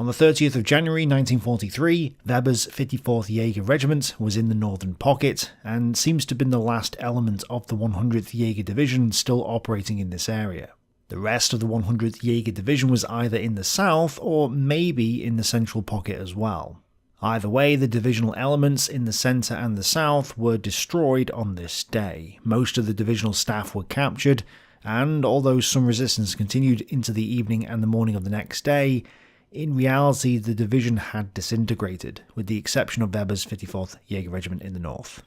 On the 30th of January 1943, Weber's 54th Jaeger Regiment was in the northern pocket, and seems to have been the last element of the 100th Jaeger Division still operating in this area. The rest of the 100th Jaeger Division was either in the south or maybe in the central pocket as well. Either way, the divisional elements in the centre and the south were destroyed on this day. Most of the divisional staff were captured, and although some resistance continued into the evening and the morning of the next day, in reality the division had disintegrated, with the exception of Weber's 54th Jaeger Regiment in the north.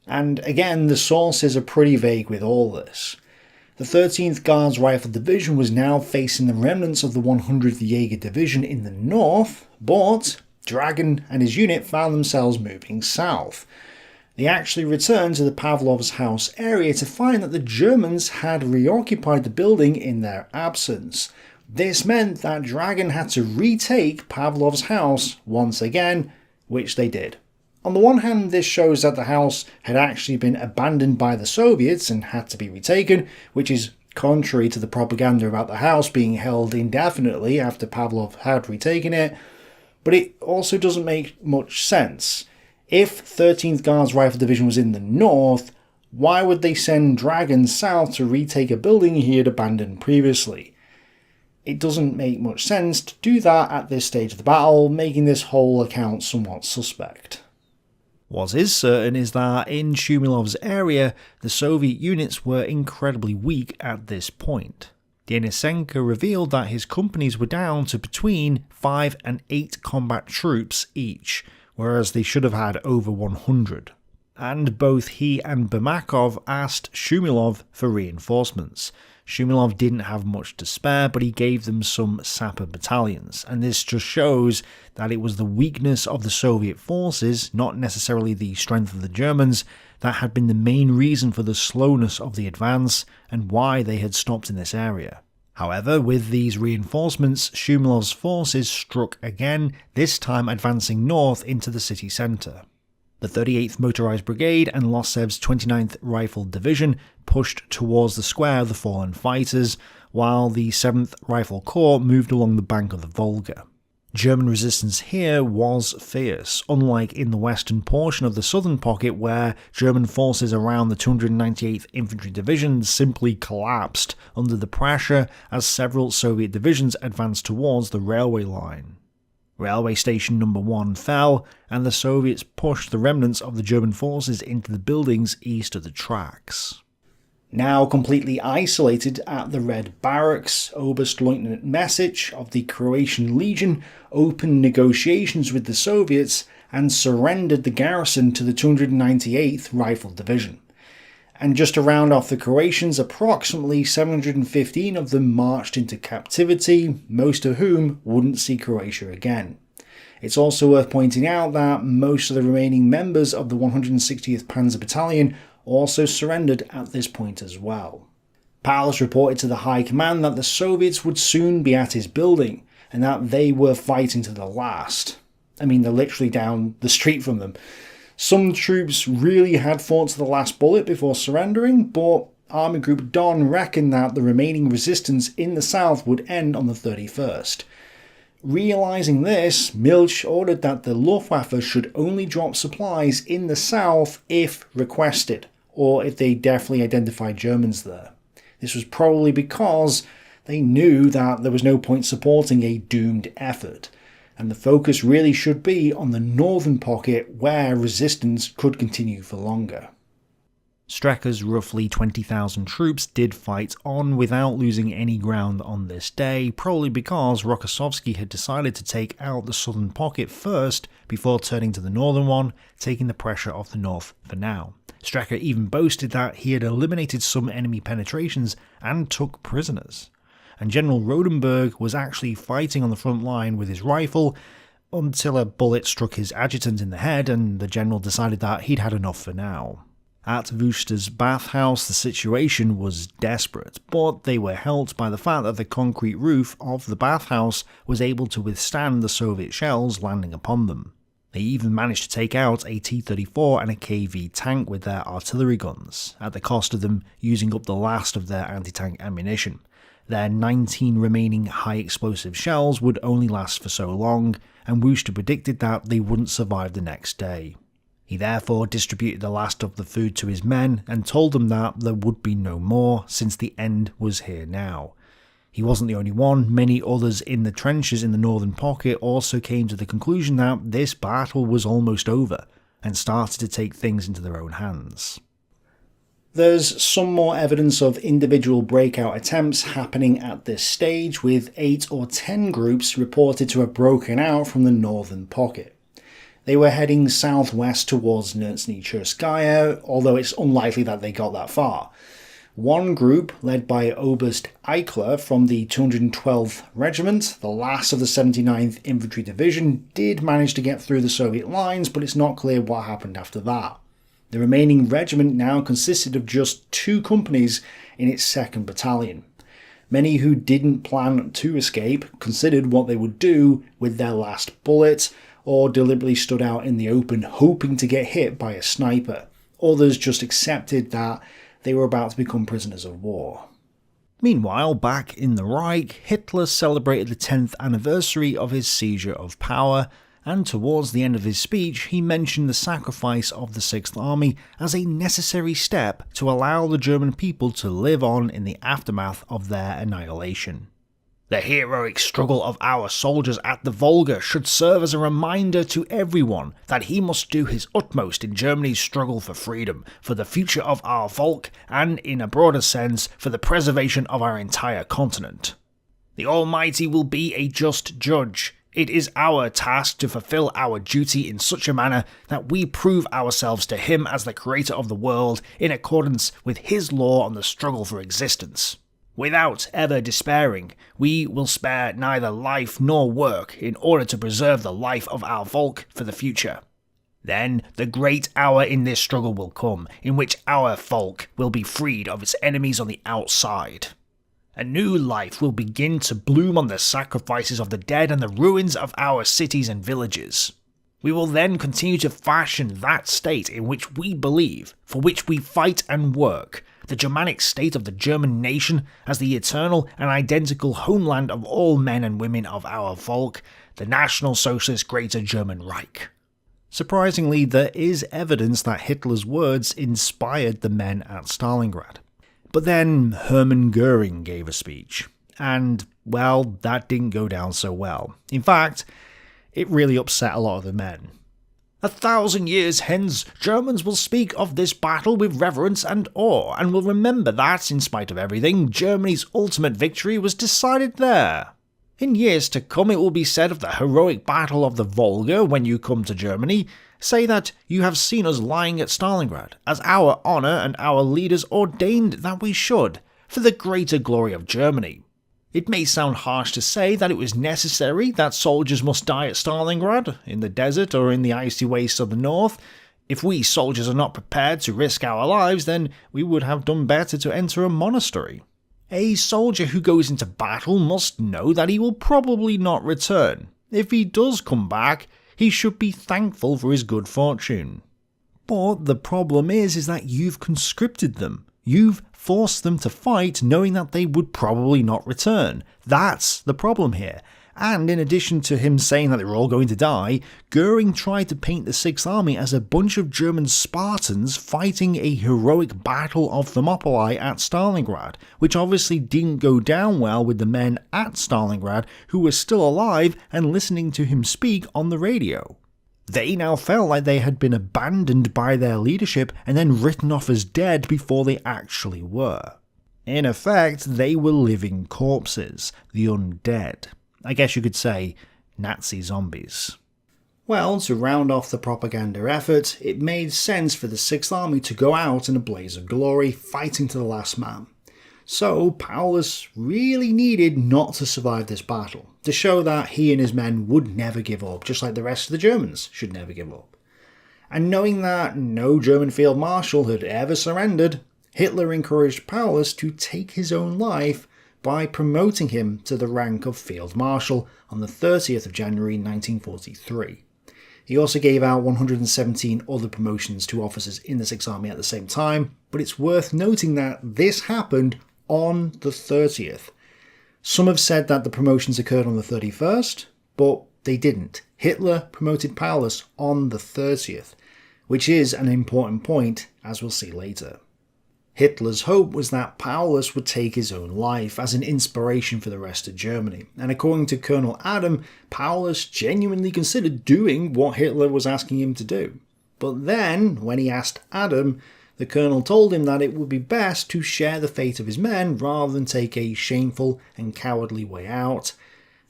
And again, the sources are pretty vague with all this. The 13th Guards Rifle Division was now facing the remnants of the 100th Jaeger Division in the north, but Dragon and his unit found themselves moving south. They actually returned to the Pavlov's house area to find that the Germans had reoccupied the building in their absence. This meant that Dragon had to retake Pavlov's house once again, which they did. On the one hand, this shows that the house had actually been abandoned by the Soviets and had to be retaken, which is contrary to the propaganda about the house being held indefinitely after Pavlov had retaken it, but it also doesn't make much sense. If 13th Guards Rifle Division was in the north, why would they send Dragon south to retake a building he had abandoned previously? It doesn't make much sense to do that at this stage of the battle, making this whole account somewhat suspect. What is certain is that in Shumilov's area, the Soviet units were incredibly weak at this point. Denisenko revealed that his companies were down to between 5 and 8 combat troops each, whereas they should have had over 100. And both he and Bermakov asked Shumilov for reinforcements. Shumilov didn't have much to spare, but he gave them some sapper battalions, and this just shows that it was the weakness of the Soviet forces, not necessarily the strength of the Germans, that had been the main reason for the slowness of the advance and why they had stopped in this area. However, with these reinforcements, Shumilov's forces struck again, this time advancing north into the city centre. The 38th Motorized Brigade and Lossev's 29th Rifle Division pushed towards the square of the fallen fighters, while the 7th Rifle Corps moved along the bank of the Volga. German resistance here was fierce, unlike in the western portion of the southern pocket where German forces around the 298th Infantry Division simply collapsed under the pressure as several Soviet divisions advanced towards the railway line. Railway Station No. 1 fell, and the Soviets pushed the remnants of the German forces into the buildings east of the tracks. Now completely isolated at the Red Barracks, Oberstleutnant Mesic of the Croatian Legion opened negotiations with the Soviets and surrendered the garrison to the 298th Rifle Division. And just to round off the Croatians, approximately 715 of them marched into captivity, most of whom wouldn't see Croatia again. It's also worth pointing out that most of the remaining members of the 160th Panzer Battalion also surrendered at this point as well. Paulus reported to the High Command that the Soviets would soon be at his building, and that they were fighting to the last. I mean, they're literally down the street from them. Some troops really had fought to the last bullet before surrendering, but Army Group Don reckoned that the remaining resistance in the south would end on the 31st. Realising this, Milch ordered that the Luftwaffe should only drop supplies in the south if requested, or if they definitely identified Germans there. This was probably because they knew that there was no point supporting a doomed effort, and the focus really should be on the northern pocket where resistance could continue for longer. Strecker's roughly 20,000 troops did fight on without losing any ground on this day, probably because Rokossovsky had decided to take out the southern pocket first before turning to the northern one, taking the pressure off the north for now. Strecker even boasted that he had eliminated some enemy penetrations and took prisoners. And General Rodenberg was actually fighting on the front line with his rifle until a bullet struck his adjutant in the head, and the general decided that he'd had enough for now. At Vusta's bathhouse, the situation was desperate, but they were helped by the fact that the concrete roof of the bathhouse was able to withstand the Soviet shells landing upon them. They even managed to take out a T-34 and a KV tank with their artillery guns, at the cost of them using up the last of their anti-tank ammunition. Their 19 remaining high-explosive shells would only last for so long, and Wooster predicted that they wouldn't survive the next day. He therefore distributed the last of the food to his men and told them that there would be no more, since the end was here now. He wasn't the only one. Many others in the trenches in the northern pocket also came to the conclusion that this battle was almost over, and started to take things into their own hands. There's some more evidence of individual breakout attempts happening at this stage, with 8 or 10 groups reported to have broken out from the northern pocket. They were heading southwest towards Nizhny although it's unlikely that they got that far. One group, led by Oberst Eichler from the 212th Regiment, the last of the 79th Infantry Division, did manage to get through the Soviet lines, but it's not clear what happened after that. The remaining regiment now consisted of just 2 companies in its 2nd Battalion. Many who didn't plan to escape considered what they would do with their last bullet, or deliberately stood out in the open hoping to get hit by a sniper. Others just accepted that they were about to become prisoners of war. Meanwhile, back in the Reich, Hitler celebrated the 10th anniversary of his seizure of power, and towards the end of his speech he mentioned the sacrifice of the 6th Army as a necessary step to allow the German people to live on in the aftermath of their annihilation. The heroic struggle of our soldiers at the Volga should serve as a reminder to everyone that he must do his utmost in Germany's struggle for freedom, for the future of our Volk, and in a broader sense, for the preservation of our entire continent. The Almighty will be a just judge. It is our task to fulfill our duty in such a manner that we prove ourselves to him as the creator of the world in accordance with his law on the struggle for existence. Without ever despairing, we will spare neither life nor work in order to preserve the life of our Volk for the future. Then the great hour in this struggle will come, in which our Volk will be freed of its enemies on the outside. A new life will begin to bloom on the sacrifices of the dead and the ruins of our cities and villages. We will then continue to fashion that state in which we believe, for which we fight and work, the Germanic state of the German nation as the eternal and identical homeland of all men and women of our Volk, the National Socialist Greater German Reich. Surprisingly, there is evidence that Hitler's words inspired the men at Stalingrad. But then Hermann Göring gave a speech, and, well, that didn't go down so well. In fact, it really upset a lot of the men. 1,000 years hence, Germans will speak of this battle with reverence and awe, and will remember that, in spite of everything, Germany's ultimate victory was decided there. In years to come it will be said of the heroic battle of the Volga when you come to Germany, say that you have seen us lying at Stalingrad, as our honour and our leaders ordained that we should, for the greater glory of Germany. It may sound harsh to say that it was necessary that soldiers must die at Stalingrad, in the desert or in the icy wastes of the north. If we soldiers are not prepared to risk our lives, then we would have done better to enter a monastery. A soldier who goes into battle must know that he will probably not return. If he does come back, he should be thankful for his good fortune. But the problem is that you've conscripted them. You've forced them to fight knowing that they would probably not return. That's the problem here. And in addition to him saying that they were all going to die, Göring tried to paint the 6th Army as a bunch of German Spartans fighting a heroic battle of Thermopylae at Stalingrad, which obviously didn't go down well with the men at Stalingrad who were still alive and listening to him speak on the radio. They now felt like they had been abandoned by their leadership and then written off as dead before they actually were. In effect, they were living corpses, the undead. I guess you could say Nazi zombies. Well, to round off the propaganda effort, it made sense for the 6th Army to go out in a blaze of glory, fighting to the last man. So Paulus really needed not to survive this battle, to show that he and his men would never give up, just like the rest of the Germans should never give up. And knowing that no German field marshal had ever surrendered, Hitler encouraged Paulus to take his own life by promoting him to the rank of Field Marshal on the 30th of January 1943. He also gave out 117 other promotions to officers in the Sixth Army at the same time, but it's worth noting that this happened on the 30th. Some have said that the promotions occurred on the 31st, but they didn't. Hitler promoted Paulus on the 30th, which is an important point, as we'll see later. Hitler's hope was that Paulus would take his own life as an inspiration for the rest of Germany, and according to Colonel Adam, Paulus genuinely considered doing what Hitler was asking him to do. But then, when he asked Adam, the colonel told him that it would be best to share the fate of his men rather than take a shameful and cowardly way out,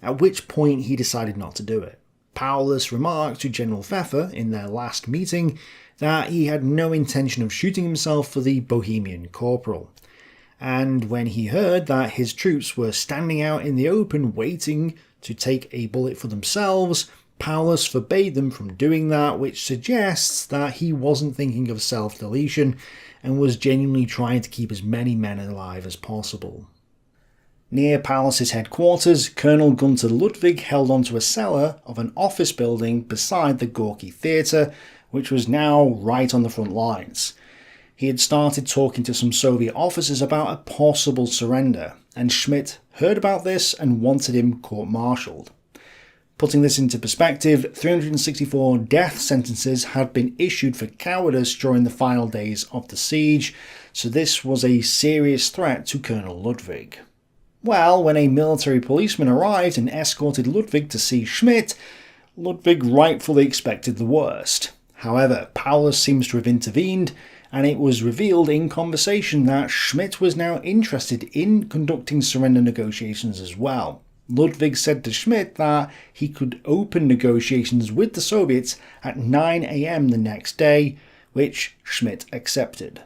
at which point he decided not to do it. Paulus remarked to General Pfeffer in their last meeting that he had no intention of shooting himself for the Bohemian corporal. And when he heard that his troops were standing out in the open waiting to take a bullet for themselves, Paulus forbade them from doing that, which suggests that he wasn't thinking of self-deletion and was genuinely trying to keep as many men alive as possible. Near Paulus's headquarters, Colonel Gunther Ludwig held onto a cellar of an office building beside the Gorky Theatre, which was now right on the front lines. He had started talking to some Soviet officers about a possible surrender, and Schmidt heard about this and wanted him court-martialed. Putting this into perspective, 364 death sentences had been issued for cowardice during the final days of the siege, so this was a serious threat to Colonel Ludwig. Well, when a military policeman arrived and escorted Ludwig to see Schmidt, Ludwig rightfully expected the worst. However, Paulus seems to have intervened, and it was revealed in conversation that Schmidt was now interested in conducting surrender negotiations as well. Ludwig said to Schmidt that he could open negotiations with the Soviets at 9 AM the next day, which Schmidt accepted.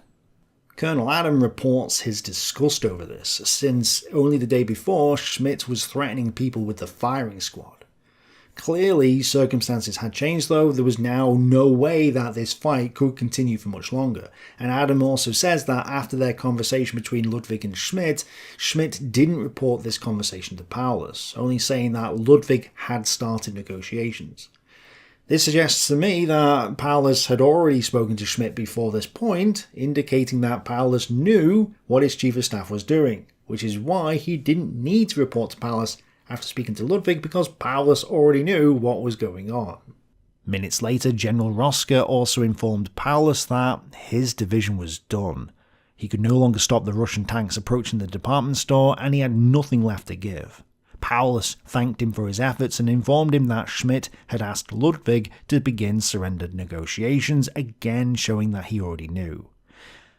Colonel Adam reports his disgust over this, since only the day before Schmidt was threatening people with the firing squad. Clearly, circumstances had changed though. There was now no way that this fight could continue for much longer. And Adam also says that after their conversation between Ludwig and Schmidt, Schmidt didn't report this conversation to Paulus, only saying that Ludwig had started negotiations. This suggests to me that Paulus had already spoken to Schmidt before this point, indicating that Paulus knew what his chief of staff was doing, which is why he didn't need to report to Paulus after speaking to Ludwig, because Paulus already knew what was going on. Minutes later, General Rosker also informed Paulus that his division was done. He could no longer stop the Russian tanks approaching the department store, and he had nothing left to give. Paulus thanked him for his efforts and informed him that Schmidt had asked Ludwig to begin surrender negotiations, again showing that he already knew.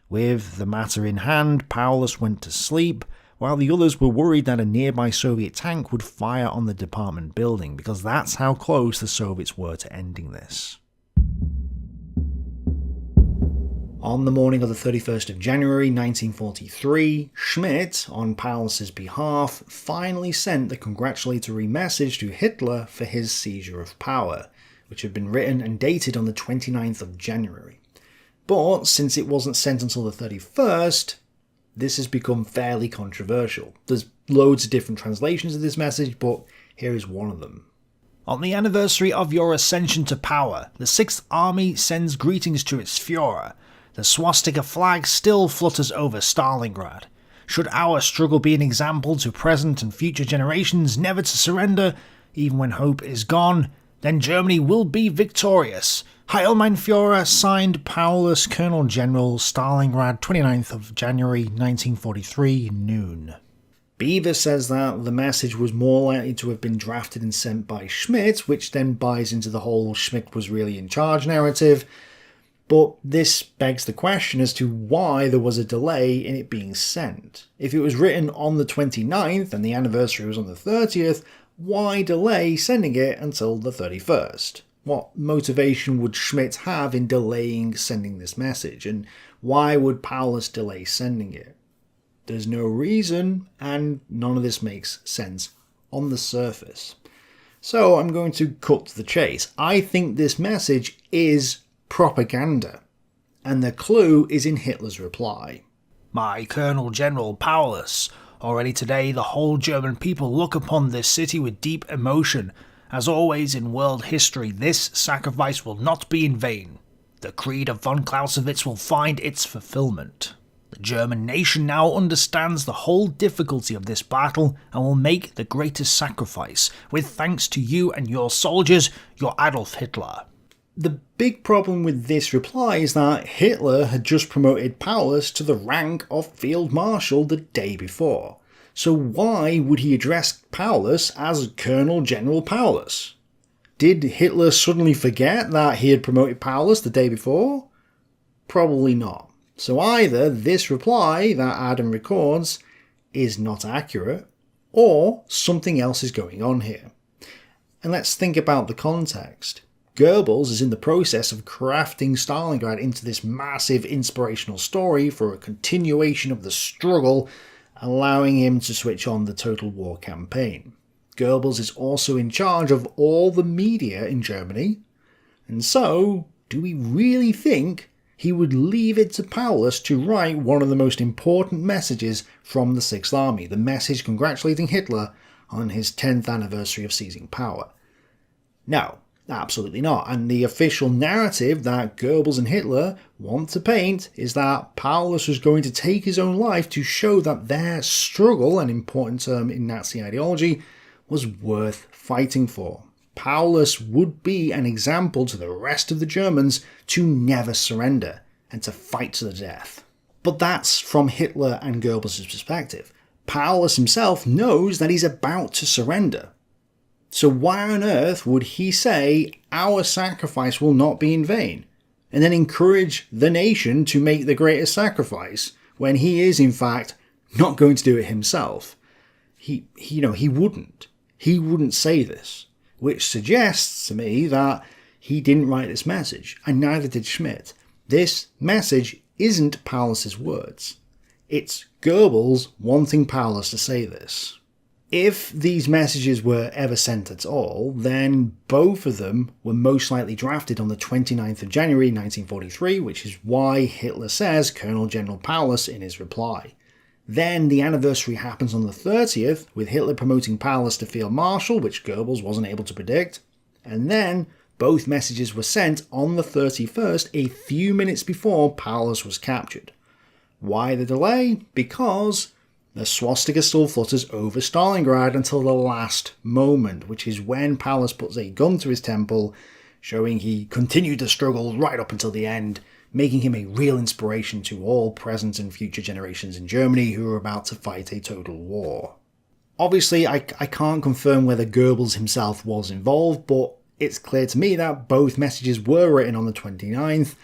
With the matter in hand, Paulus went to sleep, while the others were worried that a nearby Soviet tank would fire on the department building, because that's how close the Soviets were to ending this. On the morning of the 31st of January 1943, Schmidt, on Paulus's behalf, finally sent the congratulatory message to Hitler for his seizure of power, which had been written and dated on the 29th of January. But since it wasn't sent until the 31st, this has become fairly controversial. There's loads of different translations of this message, but here is one of them. On the anniversary of your ascension to power, the 6th Army sends greetings to its Führer. The swastika flag still flutters over Stalingrad. Should our struggle be an example to present and future generations never to surrender, even when hope is gone, then Germany will be victorious. Heil mein Führer, signed Paulus, Colonel General, Stalingrad, 29th of January 1943, noon. Beaver says that the message was more likely to have been drafted and sent by Schmidt, which then buys into the whole Schmidt was really in charge narrative. But this begs the question as to why there was a delay in it being sent. If it was written on the 29th and the anniversary was on the 30th, why delay sending it until the 31st? What motivation would Schmidt have in delaying sending this message, and why would Paulus delay sending it? There's no reason, and none of this makes sense on the surface. So I'm going to cut to the chase. I think this message is propaganda, and the clue is in Hitler's reply. My Colonel General Paulus, already today the whole German people look upon this city with deep emotion, As always in world history, this sacrifice will not be in vain. The creed of von Clausewitz will find its fulfillment. The German nation now understands the whole difficulty of this battle and will make the greatest sacrifice, with thanks to you and your soldiers, your Adolf Hitler. The big problem with this reply is that Hitler had just promoted Paulus to the rank of Field Marshal the day before. So why would he address Paulus as Colonel General Paulus? Did Hitler suddenly forget that he had promoted Paulus the day before? Probably not. So either this reply that Adam records is not accurate, or something else is going on here. And let's think about the context. Goebbels is in the process of crafting Stalingrad into this massive inspirational story for a continuation of the struggle, allowing him to switch on the total war campaign. Goebbels is also in charge of all the media in Germany, and so, do we really think he would leave it to Paulus to write one of the most important messages from the Sixth Army, the message congratulating Hitler on his 10th anniversary of seizing power? No, absolutely not. And the official narrative that Goebbels and Hitler want to paint is that Paulus was going to take his own life to show that their struggle, an important term in Nazi ideology, was worth fighting for. Paulus would be an example to the rest of the Germans to never surrender and to fight to the death. But that's from Hitler and Goebbels' perspective. Paulus himself knows that he's about to surrender. So why on earth would he say, our sacrifice will not be in vain, and then encourage the nation to make the greatest sacrifice, when he is in fact not going to do it himself? He wouldn't. He wouldn't say this, which suggests to me that he didn't write this message, and neither did Schmidt. This message isn't Paulus's words. It's Goebbels wanting Paulus to say this. If these messages were ever sent at all, then both of them were most likely drafted on the 29th of January 1943, which is why Hitler says Colonel General Paulus in his reply. Then the anniversary happens on the 30th, with Hitler promoting Paulus to Field Marshal, which Goebbels wasn't able to predict, and then both messages were sent on the 31st, a few minutes before Paulus was captured. Why the delay? Because the swastika still flutters over Stalingrad until the last moment, which is when Paulus puts a gun to his temple, showing he continued to struggle right up until the end, making him a real inspiration to all present and future generations in Germany who are about to fight a total war. Obviously, I can't confirm whether Goebbels himself was involved, but it's clear to me that both messages were written on the 29th,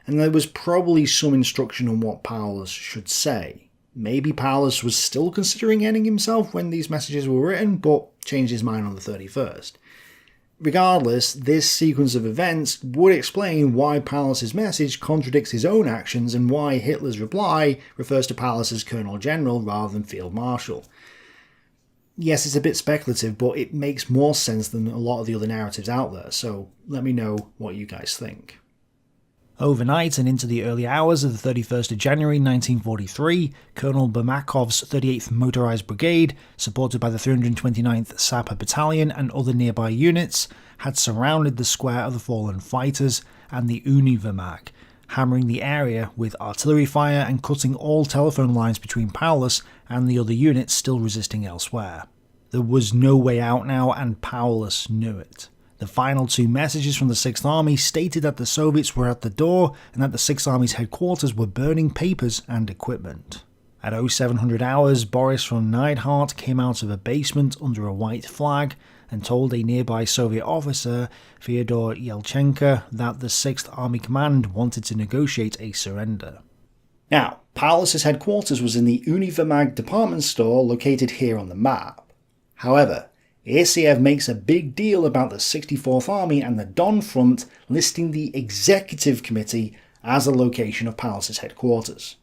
and there was probably some instruction on what Paulus should say. Maybe Paulus was still considering ending himself when these messages were written, but changed his mind on the 31st. Regardless, this sequence of events would explain why Paulus's message contradicts his own actions and why Hitler's reply refers to Paulus as Colonel General rather than Field Marshal. Yes, it's a bit speculative, but it makes more sense than a lot of the other narratives out there, so let me know what you guys think. Overnight and into the early hours of the 31st of January 1943, Colonel Burmakov's 38th Motorized Brigade, supported by the 329th Sapper Battalion and other nearby units, had surrounded the square of the fallen fighters and the Uniwehrmacht, hammering the area with artillery fire and cutting all telephone lines between Paulus and the other units still resisting elsewhere. There was no way out now, and Paulus knew it. The final two messages from the Sixth Army stated that the Soviets were at the door and that the Sixth Army's headquarters were burning papers and equipment. At 0700 hours, Boris von Neidhardt came out of a basement under a white flag and told a nearby Soviet officer, Fyodor Yelchenko, that the Sixth Army Command wanted to negotiate a surrender. Now, Paulus's headquarters was in the Uniwehrmacht department store located here on the map. However, Irsiev makes a big deal about the 64th Army and the Don Front listing the Executive Committee as the location of Paulus's headquarters.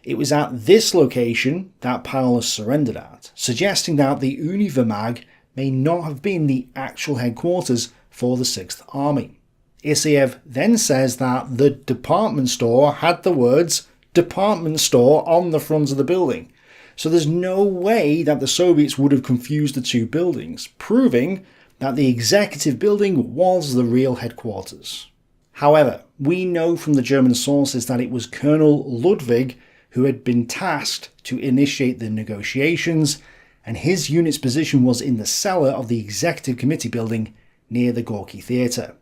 It was at this location that Paulus surrendered at, suggesting that the Uniwehrmacht may not have been the actual headquarters for the 6th Army. Irsiev then says that the department store had the words "department store" on the front of the building. So there's no way that the Soviets would have confused the two buildings, proving that the executive building was the real headquarters. However, we know from the German sources that it was Colonel Ludwig who had been tasked to initiate the negotiations, and his unit's position was in the cellar of the executive committee building near the Gorky Theatre.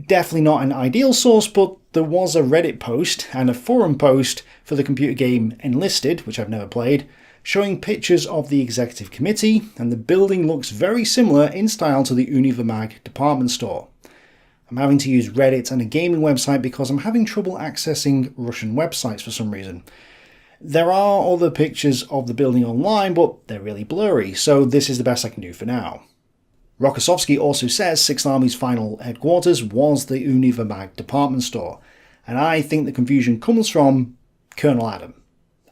Definitely not an ideal source, but there was a Reddit post and a forum post for the computer game Enlisted, which I've never played, showing pictures of the executive committee, and the building looks very similar in style to the Univermag department store. I'm having to use Reddit and a gaming website because I'm having trouble accessing Russian websites for some reason. There are other pictures of the building online, but they're really blurry, so this is the best I can do for now. Rokossovsky also says 6th Army's final headquarters was the Univermag department store, and I think the confusion comes from Colonel Adam.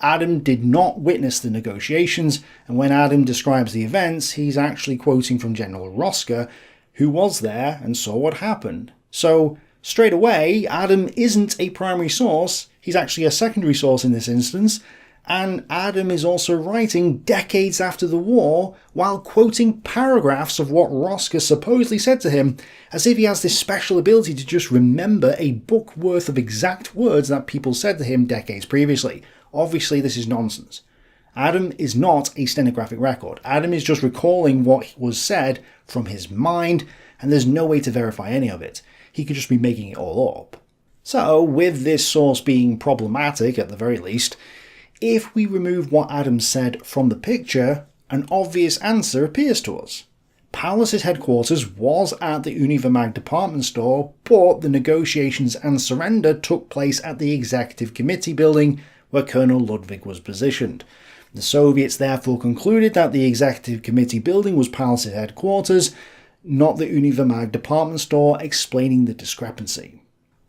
Adam did not witness the negotiations, and when Adam describes the events, he's actually quoting from General Roska, who was there and saw what happened. So, straight away, Adam isn't a primary source, he's actually a secondary source in this instance, and Adam is also writing decades after the war while quoting paragraphs of what Roska supposedly said to him, as if he has this special ability to just remember a book worth of exact words that people said to him decades previously. Obviously, this is nonsense. Adam is not a stenographic record. Adam is just recalling what was said from his mind, and there's no way to verify any of it. He could just be making it all up. So, with this source being problematic at the very least, if we remove what Adam said from the picture, an obvious answer appears to us. Paulus's headquarters was at the Univermag department store, but the negotiations and surrender took place at the executive committee building where Colonel Ludwig was positioned. The Soviets therefore concluded that the executive committee building was Paulus's headquarters, not the Univermag department store, explaining the discrepancy.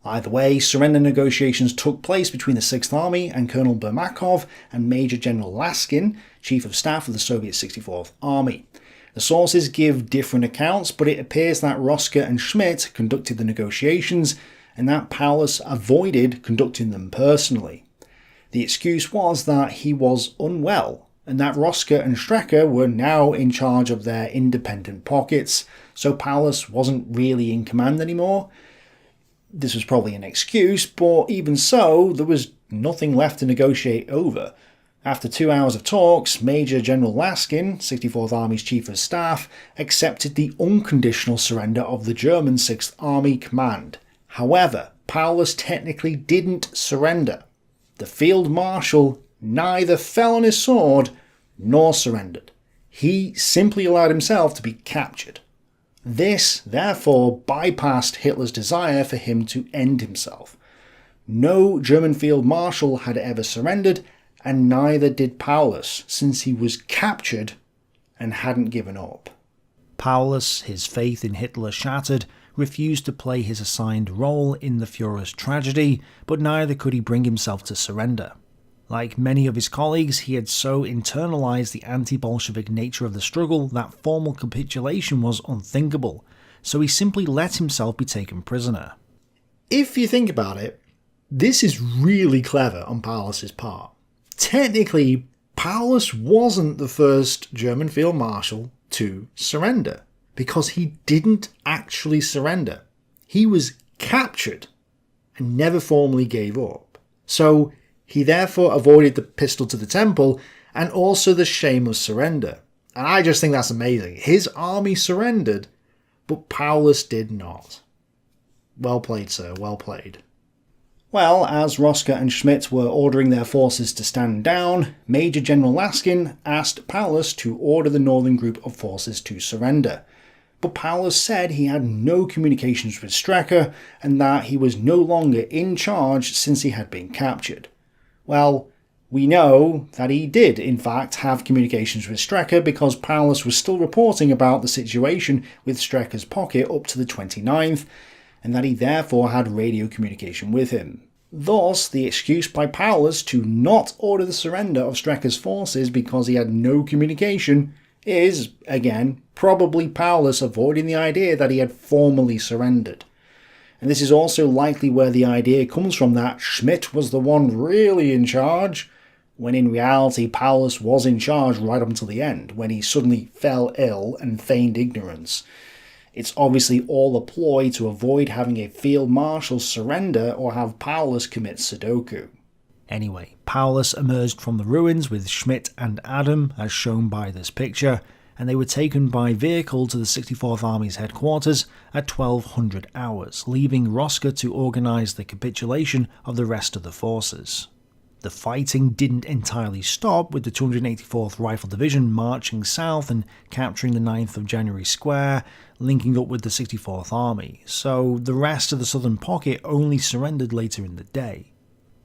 Either way, surrender negotiations took place between the 6th Army and Colonel Bermakov and Major General Laskin, Chief of Staff of the Soviet 64th Army. The sources give different accounts, but it appears that Roska and Schmidt conducted the negotiations and that Paulus avoided conducting them personally. The excuse was that he was unwell, and that Roska and Strecker were now in charge of their independent pockets, so Paulus wasn't really in command anymore. This was probably an excuse, but even so, there was nothing left to negotiate over. After 2 hours of talks, Major General Laskin, 64th Army's Chief of Staff, accepted the unconditional surrender of the German 6th Army command. However, Paulus technically didn't surrender. The Field Marshal neither fell on his sword nor surrendered. He simply allowed himself to be captured. This, therefore, bypassed Hitler's desire for him to end himself. No German Field Marshal had ever surrendered, and neither did Paulus, since he was captured and hadn't given up. Paulus, his faith in Hitler shattered, refused to play his assigned role in the Führer's tragedy, but neither could he bring himself to surrender. Like many of his colleagues, he had so internalized the anti-Bolshevik nature of the struggle that formal capitulation was unthinkable, so he simply let himself be taken prisoner. If you think about it, this is really clever on Paulus's part. Technically, Paulus wasn't the first German Field Marshal to surrender, because he didn't actually surrender. He was captured and never formally gave up. So he therefore avoided the pistol to the temple and also the shame of surrender. And I just think that's amazing. His army surrendered, but Paulus did not. Well played, sir, well played. Well, as Roska and Schmidt were ordering their forces to stand down, Major General Laskin asked Paulus to order the northern group of forces to surrender. But Paulus said he had no communications with Strecker and that he was no longer in charge since he had been captured. Well, we know that he did in fact have communications with Strecker because Paulus was still reporting about the situation with Strecker's pocket up to the 29th, and that he therefore had radio communication with him. Thus, the excuse by Paulus to not order the surrender of Strecker's forces because he had no communication is, again, probably Paulus avoiding the idea that he had formally surrendered. And this is also likely where the idea comes from that Schmidt was the one really in charge, when in reality Paulus was in charge right up until the end, when he suddenly fell ill and feigned ignorance. It's obviously all a ploy to avoid having a field marshal surrender or have Paulus commit Sudoku. Anyway, Paulus emerged from the ruins with Schmidt and Adam, as shown by this picture, and they were taken by vehicle to the 64th Army's headquarters at 1200 hours, leaving Rosca to organise the capitulation of the rest of the forces. The fighting didn't entirely stop, with the 284th Rifle Division marching south and capturing the 9th of January Square, linking up with the 64th Army, so the rest of the southern pocket only surrendered later in the day.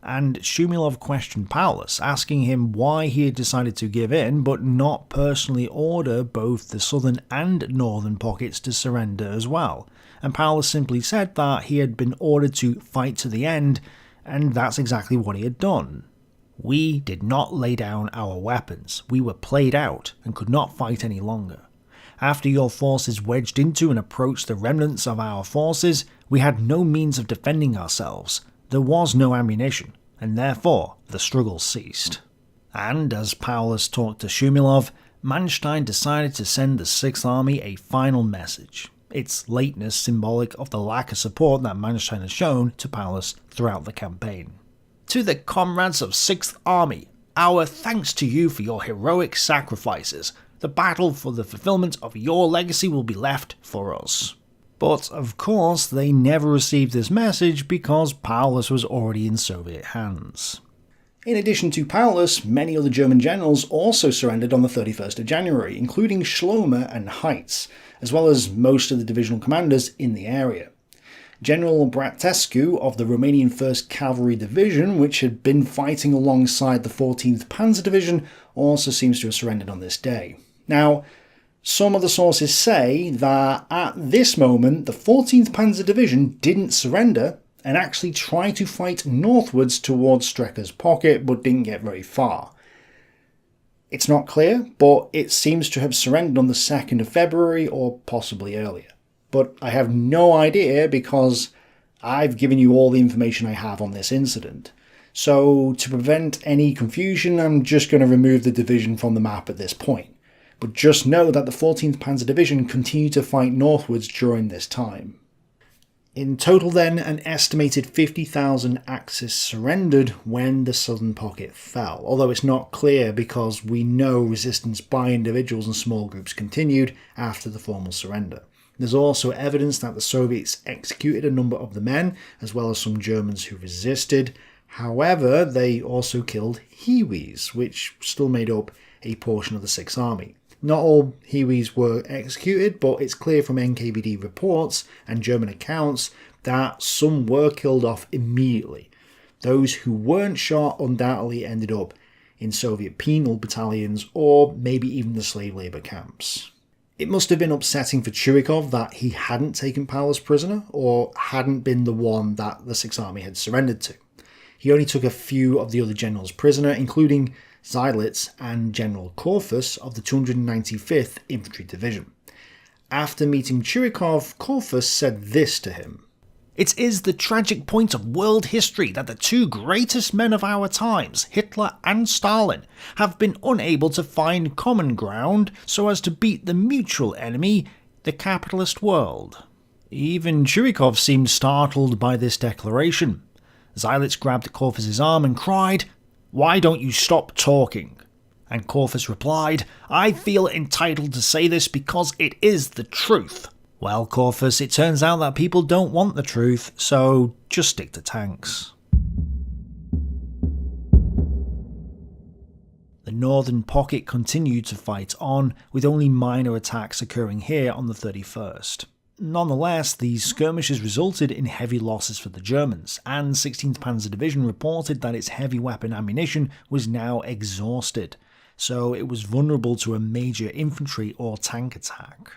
And Shumilov questioned Paulus, asking him why he had decided to give in but not personally order both the southern and northern pockets to surrender as well, and Paulus simply said that he had been ordered to fight to the end, and that's exactly what he had done. We did not lay down our weapons. We were played out and could not fight any longer. After your forces wedged into and approached the remnants of our forces, we had no means of defending ourselves. There was no ammunition, and therefore the struggle ceased. And as Paulus talked to Shumilov, Manstein decided to send the 6th Army a final message. Its lateness symbolic of the lack of support that Manstein has shown to Paulus throughout the campaign. To the comrades of 6th Army, our thanks to you for your heroic sacrifices. The battle for the fulfillment of your legacy will be left for us. But of course they never received this message because Paulus was already in Soviet hands. In addition to Paulus, many other German generals also surrendered on the 31st of January, including Schlomer and Heitz, as well as most of the divisional commanders in the area. General Bratescu of the Romanian 1st Cavalry Division, which had been fighting alongside the 14th Panzer Division, also seems to have surrendered on this day. Now, some of the sources say that at this moment the 14th Panzer Division didn't surrender and actually tried to fight northwards towards Strecker's pocket but didn't get very far. It's not clear, but it seems to have surrendered on the 2nd of February or possibly earlier. But I have no idea because I've given you all the information I have on this incident. So to prevent any confusion, I'm just going to remove the division from the map at this point. But just know that the 14th Panzer Division continued to fight northwards during this time. In total then, an estimated 50,000 Axis surrendered when the southern pocket fell, although it's not clear because we know resistance by individuals and small groups continued after the formal surrender. There's also evidence that the Soviets executed a number of the men, as well as some Germans who resisted. However, they also killed Hiwis, which still made up a portion of the 6th Army. Not all Hiwis were executed, but it's clear from NKVD reports and German accounts that some were killed off immediately. Those who weren't shot undoubtedly ended up in Soviet penal battalions or maybe even the slave labour camps. It must have been upsetting for Chuikov that he hadn't taken Paulus prisoner or hadn't been the one that the 6th Army had surrendered to. He only took a few of the other generals prisoner, including Seydlitz and General Korfus of the 295th Infantry Division. After meeting Chuikov, Korfus said this to him. It is the tragic point of world history that the two greatest men of our times, Hitler and Stalin, have been unable to find common ground so as to beat the mutual enemy, the capitalist world. Even Chuikov seemed startled by this declaration. Seydlitz grabbed Korfus's arm and cried, "Why don't you stop talking?" And Korfus replied, "I feel entitled to say this because it is the truth." Well, Korfus, it turns out that people don't want the truth, so just stick to tanks. The northern pocket continued to fight on, with only minor attacks occurring here on the 31st. Nonetheless, these skirmishes resulted in heavy losses for the Germans, and 16th Panzer Division reported that its heavy weapon ammunition was now exhausted, so it was vulnerable to a major infantry or tank attack.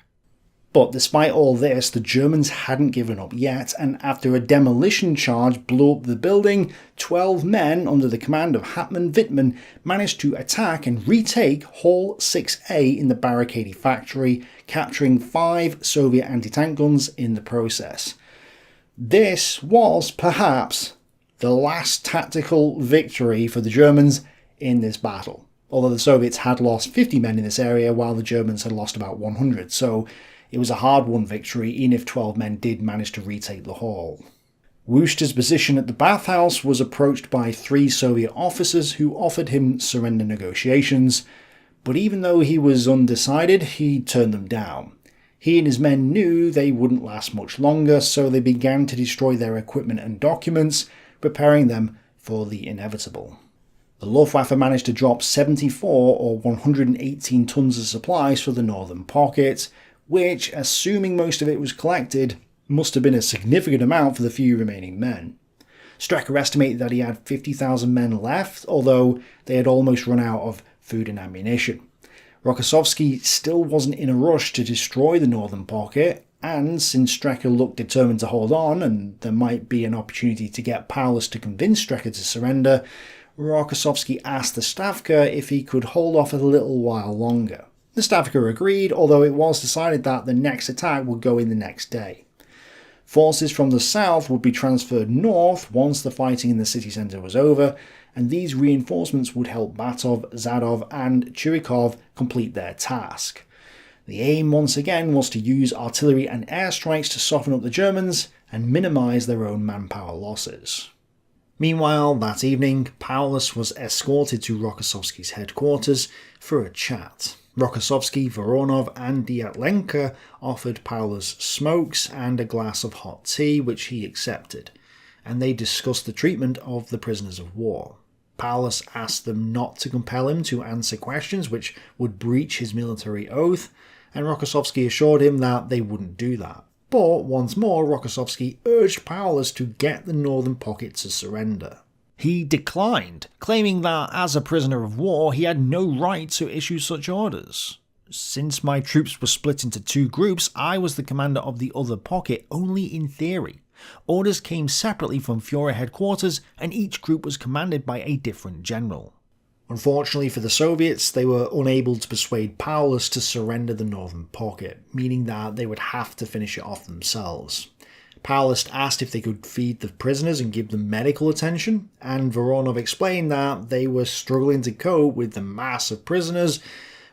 But despite all this, the Germans hadn't given up yet, and after a demolition charge blew up the building, 12 men under the command of Hatman Wittmann managed to attack and retake Hall 6A in the Barricade factory, capturing 5 Soviet anti-tank guns in the process. This was perhaps the last tactical victory for the Germans in this battle, although the Soviets had lost 50 men in this area while the Germans had lost about 100, so it was a hard-won victory even if 12 men did manage to retake the hall. Wooster's position at the bathhouse was approached by 3 Soviet officers who offered him surrender negotiations, but even though he was undecided, he turned them down. He and his men knew they wouldn't last much longer, so they began to destroy their equipment and documents, preparing them for the inevitable. The Luftwaffe managed to drop 74 or 118 tons of supplies for the northern pocket, which, assuming most of it was collected, must have been a significant amount for the few remaining men. Strecker estimated that he had 50,000 men left, although they had almost run out of food and ammunition. Rokossovsky still wasn't in a rush to destroy the northern pocket, and since Strecker looked determined to hold on, and there might be an opportunity to get Paulus to convince Strecker to surrender, Rokossovsky asked the Stavka if he could hold off a little while longer. The Stavka agreed, although it was decided that the next attack would go in the next day. Forces from the south would be transferred north once the fighting in the city centre was over, and these reinforcements would help Batov, Zadov and Churikov complete their task. The aim once again was to use artillery and airstrikes to soften up the Germans and minimise their own manpower losses. Meanwhile, that evening, Paulus was escorted to Rokossovsky's headquarters for a chat. Rokossovsky, Voronov and Dyatlenka offered Paulus smokes and a glass of hot tea, which he accepted, and they discussed the treatment of the prisoners of war. Paulus asked them not to compel him to answer questions which would breach his military oath, and Rokossovsky assured him that they wouldn't do that. But once more, Rokossovsky urged Paulus to get the northern pocket to surrender. He declined, claiming that as a prisoner of war he had no right to issue such orders. Since my troops were split into 2 groups, I was the commander of the other pocket only in theory. Orders came separately from Führer headquarters, and each group was commanded by a different general. Unfortunately for the Soviets, they were unable to persuade Paulus to surrender the northern pocket, meaning that they would have to finish it off themselves. Paulus asked if they could feed the prisoners and give them medical attention, and Voronov explained that they were struggling to cope with the mass of prisoners,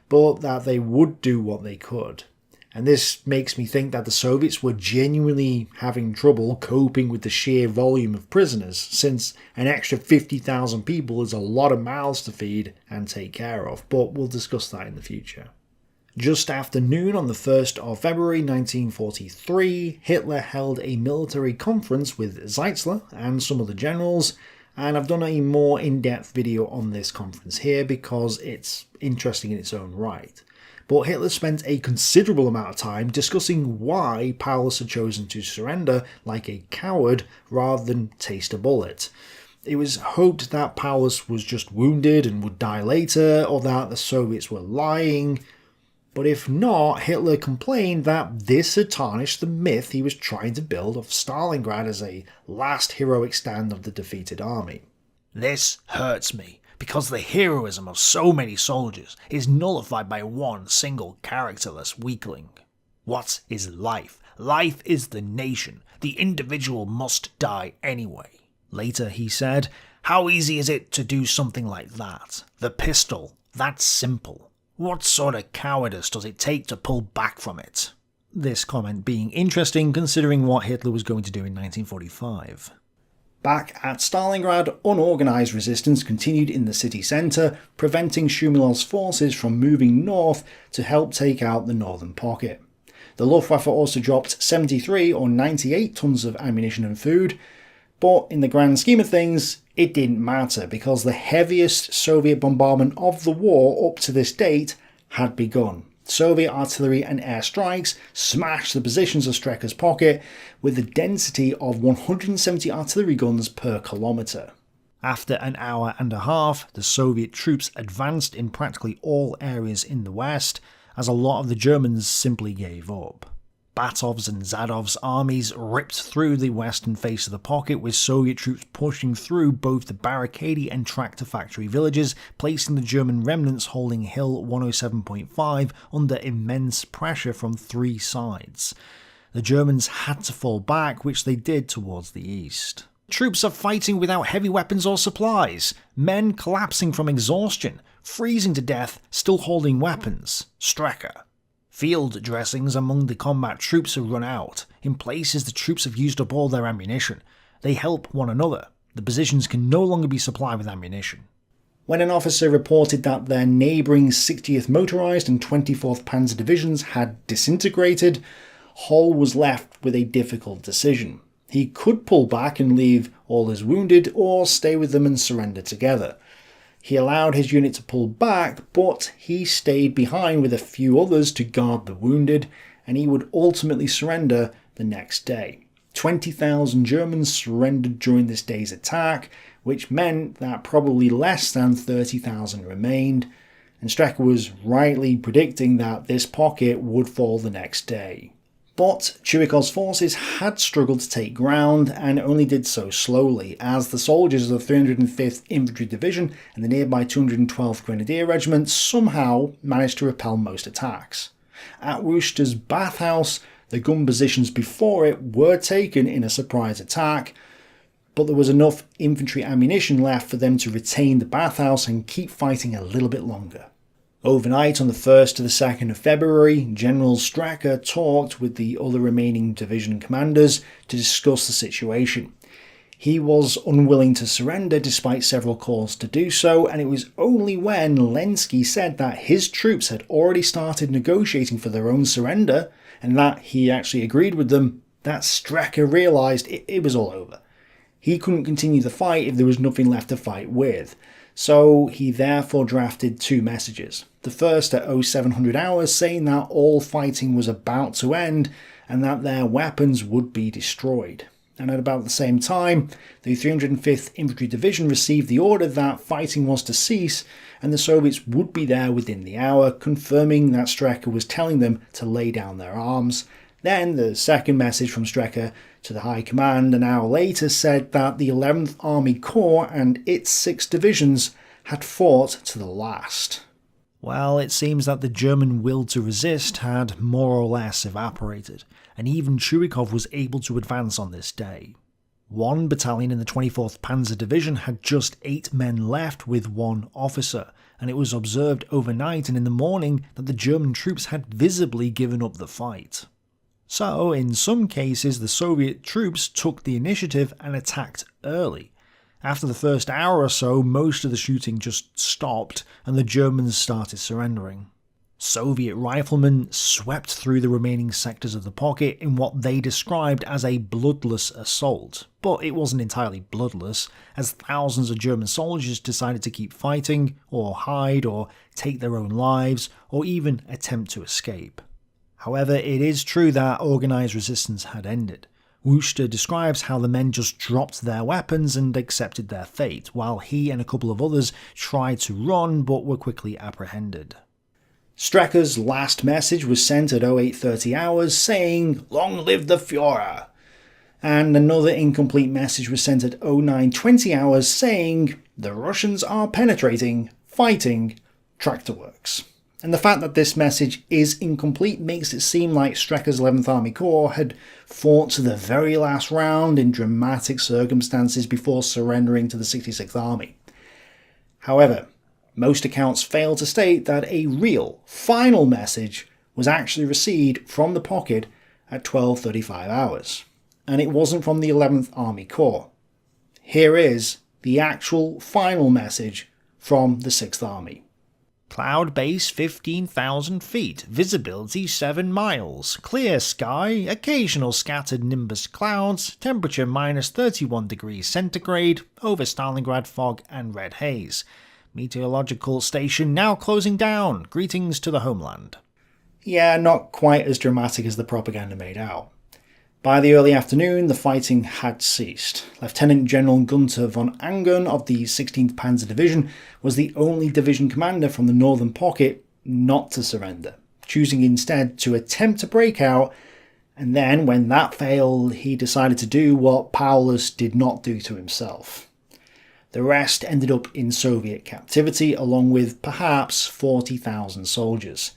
but that they would do what they could. And this makes me think that the Soviets were genuinely having trouble coping with the sheer volume of prisoners, since an extra 50,000 people is a lot of mouths to feed and take care of, but we'll discuss that in the future. Just after noon on the 1st of February 1943, Hitler held a military conference with Zeitzler and some other generals, and I've done a more in-depth video on this conference here because it's interesting in its own right. But Hitler spent a considerable amount of time discussing why Paulus had chosen to surrender like a coward rather than taste a bullet. It was hoped that Paulus was just wounded and would die later, or that the Soviets were lying. But if not, Hitler complained that this had tarnished the myth he was trying to build of Stalingrad as a last heroic stand of the defeated army. This hurts me, because the heroism of so many soldiers is nullified by one single characterless weakling. What is life? Life is the nation. The individual must die anyway. Later he said, "How easy is it to do something like that? The pistol, that's simple. What sort of cowardice does it take to pull back from it?" This comment being interesting considering what Hitler was going to do in 1945. Back at Stalingrad, unorganised resistance continued in the city centre, preventing Shumilov's forces from moving north to help take out the northern pocket. The Luftwaffe also dropped 73 or 98 tons of ammunition and food, but in the grand scheme of things, it didn't matter because the heaviest Soviet bombardment of the war up to this date had begun. Soviet artillery and airstrikes smashed the positions of Strecker's pocket with a density of 170 artillery guns per kilometre. After an hour and a half, the Soviet troops advanced in practically all areas in the west, as a lot of the Germans simply gave up. Batov's and Zadov's armies ripped through the western face of the pocket, with Soviet troops pushing through both the barricade and tractor factory villages, placing the German remnants holding Hill 107.5 under immense pressure from 3 sides. The Germans had to fall back, which they did towards the east. Troops are fighting without heavy weapons or supplies. Men collapsing from exhaustion, freezing to death, still holding weapons. Strecker. Field dressings among the combat troops have run out. In places, the troops have used up all their ammunition. They help one another. The positions can no longer be supplied with ammunition. When an officer reported that their neighbouring 60th Motorised and 24th Panzer Divisions had disintegrated, Hall was left with a difficult decision. He could pull back and leave all his wounded, or stay with them and surrender together. He allowed his unit to pull back, but he stayed behind with a few others to guard the wounded, and he would ultimately surrender the next day. 20,000 Germans surrendered during this day's attack, which meant that probably less than 30,000 remained, and Strecker was rightly predicting that this pocket would fall the next day. But Chuikov's forces had struggled to take ground, and only did so slowly, as the soldiers of the 305th Infantry Division and the nearby 212th Grenadier Regiment somehow managed to repel most attacks. At Worcester's bathhouse, the gun positions before it were taken in a surprise attack, but there was enough infantry ammunition left for them to retain the bathhouse and keep fighting a little bit longer. Overnight on the 1st to the 2nd of February, General Strecker talked with the other remaining division commanders to discuss the situation. He was unwilling to surrender despite several calls to do so, and it was only when Lenski said that his troops had already started negotiating for their own surrender, and that he actually agreed with them, that Strecker realised it was all over. He couldn't continue the fight if there was nothing left to fight with. So he therefore drafted two messages. The first at 0700 hours saying that all fighting was about to end and that their weapons would be destroyed. And at about the same time, the 305th Infantry Division received the order that fighting was to cease and the Soviets would be there within the hour, confirming that Strecker was telling them to lay down their arms. Then the second message from Strecker to the High Command an hour later said that the 11th Army Corps and its 6 divisions had fought to the last. Well, it seems that the German will to resist had more or less evaporated, and even Chuikov was able to advance on this day. One battalion in the 24th Panzer Division had just 8 men left with 1 officer, and it was observed overnight and in the morning that the German troops had visibly given up the fight. So, in some cases, the Soviet troops took the initiative and attacked early. After the first hour or so, most of the shooting just stopped and the Germans started surrendering. Soviet riflemen swept through the remaining sectors of the pocket in what they described as a bloodless assault. But it wasn't entirely bloodless, as thousands of German soldiers decided to keep fighting, or hide, or take their own lives, or even attempt to escape. However, it is true that organised resistance had ended. Worcester describes how the men just dropped their weapons and accepted their fate, while he and a couple of others tried to run but were quickly apprehended. Strecker's last message was sent at 0830 hours saying, "Long live the Führer!" And another incomplete message was sent at 0920 hours saying, "The Russians are penetrating, fighting, tractor works." And the fact that this message is incomplete makes it seem like Strecker's 11th Army Corps had fought to the very last round in dramatic circumstances before surrendering to the 66th Army. However, most accounts fail to state that a real, final message was actually received from the pocket at 12:35 hours. And it wasn't from the 11th Army Corps. Here is the actual final message from the 6th Army. Cloud base 15,000 feet, visibility 7 miles, clear sky, occasional scattered nimbus clouds, temperature minus 31 degrees centigrade, over Stalingrad fog and red haze. Meteorological station now closing down, greetings to the homeland. Yeah, not quite as dramatic as the propaganda made out. By the early afternoon, the fighting had ceased. Lieutenant General Gunther von Angern of the 16th Panzer Division was the only division commander from the northern pocket not to surrender, choosing instead to attempt to break out, and then when that failed, he decided to do what Paulus did not do to himself. The rest ended up in Soviet captivity, along with perhaps 40,000 soldiers.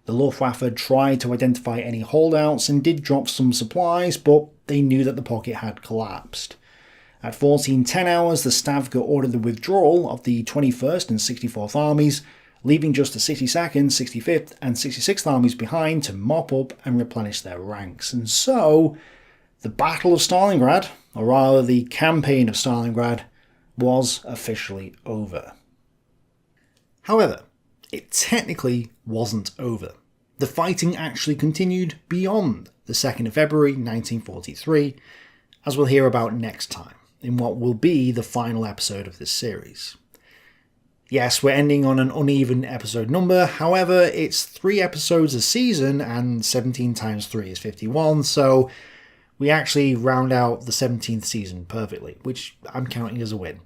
The Luftwaffe tried to identify any holdouts and did drop some supplies, but they knew that the pocket had collapsed. At 14:10 hours, the Stavka ordered the withdrawal of the 21st and 64th Armies, leaving just the 62nd, 65th and 66th Armies behind to mop up and replenish their ranks. And so, the Battle of Stalingrad, or rather the Campaign of Stalingrad, was officially over. However, it technically wasn't over. The fighting actually continued beyond the 2nd of February 1943, as we'll hear about next time, in what will be the final episode of this series. Yes, we're ending on an uneven episode number, however, it's 3 episodes a season, and 17 times 3 is 51, so we actually round out the 17th season perfectly, which I'm counting as a win.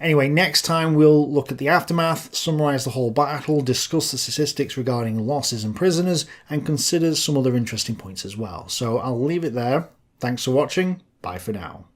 Anyway, next time we'll look at the aftermath, summarise the whole battle, discuss the statistics regarding losses and prisoners, and consider some other interesting points as well. So I'll leave it there. Thanks for watching, bye for now.